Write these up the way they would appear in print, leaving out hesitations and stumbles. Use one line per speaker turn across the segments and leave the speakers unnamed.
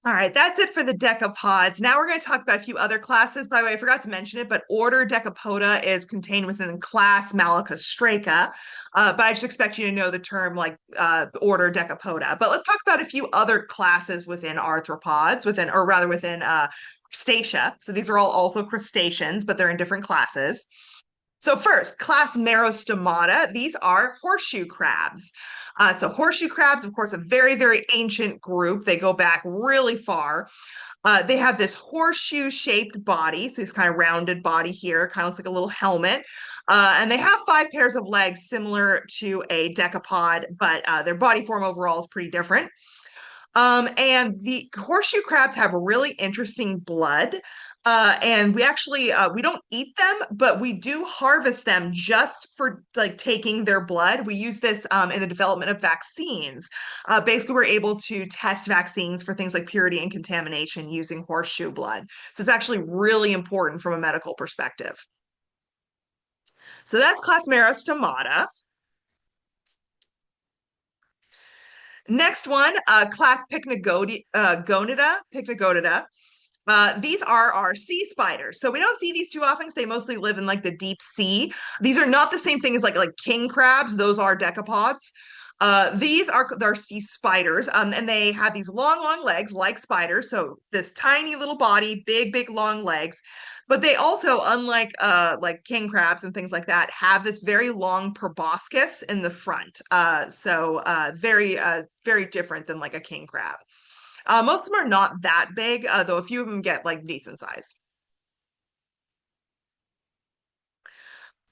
All right, that's it for the decapods. Now we're going to talk about a few other classes. By the way, I forgot to mention it, but order Decapoda is contained within the class Malacostraca. But I just expect you to know the term like order Decapoda. But let's talk about a few other classes within arthropods, or rather within Crustacea. So these are all also crustaceans, but they're in different classes. So first, class Merostomata. These are horseshoe crabs. So horseshoe crabs, of course, a very, very ancient group. They go back really far. They have this horseshoe-shaped body, so this kind of rounded body here, kind of looks like a little helmet. And they have 5 pairs of legs, similar to a decapod, but their body form overall is pretty different. And the horseshoe crabs have really interesting blood. And we don't eat them, but we do harvest them just for like taking their blood. We use this in the development of vaccines. Basically, we're able to test vaccines for things like purity and contamination using horseshoe blood. So it's actually really important from a medical perspective. So that's class Merostomata. Next one, class Pycnogonida. These are our sea spiders. So we don't see these too often because they mostly live in like the deep sea. These are not the same thing as like king crabs. Those are decapods. These are sea spiders, and they have these long, long legs like spiders. So this tiny little body, big, big, long legs. But they also, unlike like king crabs and things like that, have this very long proboscis in the front. Very different than like a king crab. Most of them are not that big, though a few of them get like decent size.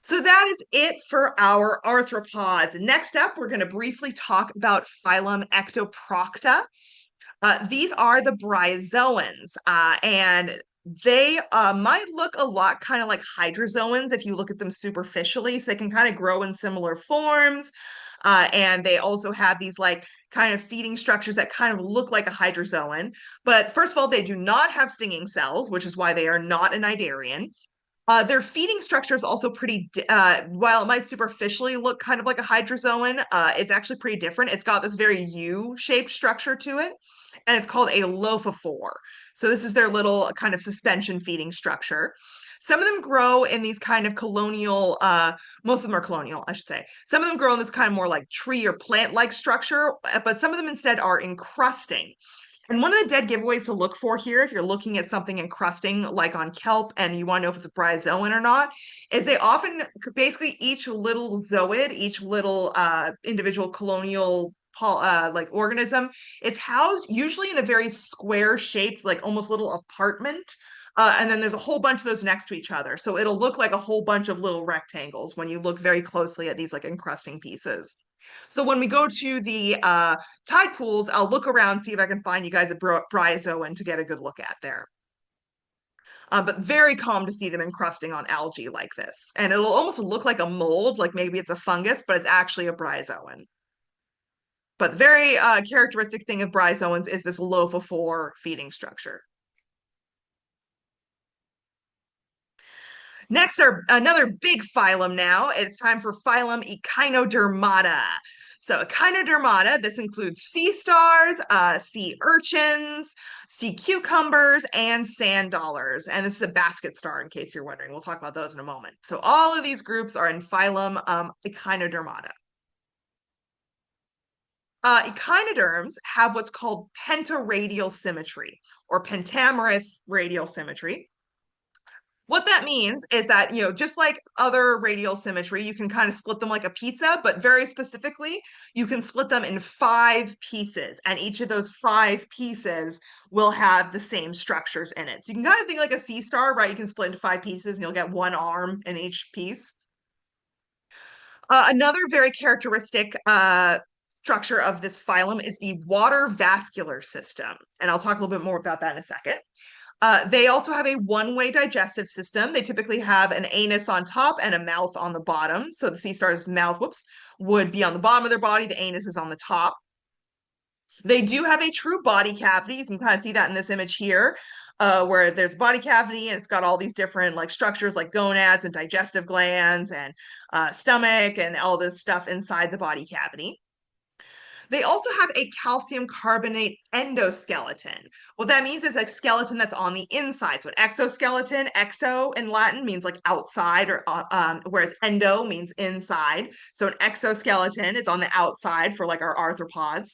So that is it for our arthropods. Next up, we're going to briefly talk about phylum Ectoprocta. These are the bryozoans, and they might look a lot kind of like hydrozoans if you look at them superficially. So they can kind of grow in similar forms. And they also have these like kind of feeding structures that kind of look like a hydrozoan. But first of all, they do not have stinging cells, which is why they are not an idarian. Their feeding structure is also while it might superficially look kind of like a hydrozoan, it's actually pretty different. It's got this very U-shaped structure to it, and it's called a lophophore. So this is their little kind of suspension feeding structure. Some of them grow in these kind of most of them are colonial, I should say. Some of them grow in this kind of more like tree or plant-like structure, but some of them instead are encrusting. And one of the dead giveaways to look for here, if you're looking at something encrusting like on kelp and you want to know if it's a bryozoan or not, is they often, basically each little zooid, each little individual colonial like organism is housed usually in a very square shaped, like almost little apartment. And then there's a whole bunch of those next to each other. So it'll look like a whole bunch of little rectangles when you look very closely at these like encrusting pieces. So when we go to the tide pools, I'll look around, see if I can find you guys a bryozoan to get a good look at there. But very common to see them encrusting on algae like this. And it'll almost look like a mold, like maybe it's a fungus, but it's actually a bryozoan. But the very characteristic thing of bryozoans is this lophophore feeding structure. Next are another big phylum now. It's time for phylum Echinodermata. So Echinodermata, this includes sea stars, sea urchins, sea cucumbers, and sand dollars. And this is a basket star, in case you're wondering. We'll talk about those in a moment. So all of these groups are in phylum Echinodermata. Echinoderms have what's called pentaradial symmetry or pentamerous radial symmetry. What that means is that, just like other radial symmetry, you can kind of split them like a pizza, but very specifically, you can split them in 5 pieces, and each of those 5 pieces will have the same structures in it. So you can kind of think like a sea star, right? You can split into 5 pieces and you'll get one arm in each piece. Another very characteristic structure of this phylum is the water vascular system, and I'll talk a little bit more about that in a second. They also have a one-way digestive system. They typically have an anus on top and a mouth on the bottom. So the sea star's mouth, would be on the bottom of their body. The anus is on the top. They do have a true body cavity. You can kind of see that in this image here, where there's body cavity and it's got all these different like structures like gonads and digestive glands and stomach and all this stuff inside the body cavity. They also have a calcium carbonate endoskeleton. What that means is a skeleton that's on the inside. So an exoskeleton, exo in Latin means like outside, or whereas endo means inside. So an exoskeleton is on the outside for like our arthropods.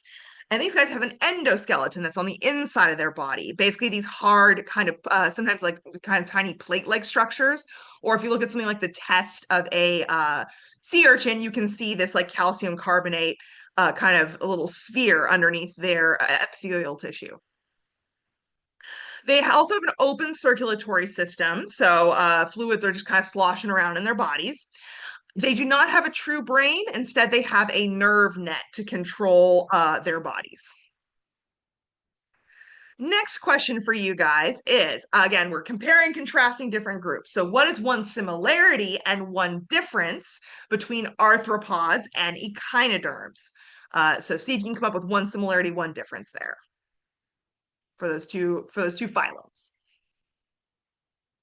And these guys have an endoskeleton that's on the inside of their body. Basically, these hard, kind of sometimes like kind of tiny plate-like structures. Or if you look at something like the test of a sea urchin, you can see this like calcium carbonate kind of a little sphere underneath their epithelial tissue. They also have an open circulatory system, so fluids are just kind of sloshing around in their bodies. They do not have a true brain. Instead, they have a nerve net to control their bodies. Next question for you guys is, again, we're comparing, contrasting different groups. So what is one similarity and one difference between arthropods and echinoderms? So see if you can come up with one similarity, one difference there for those two phylums.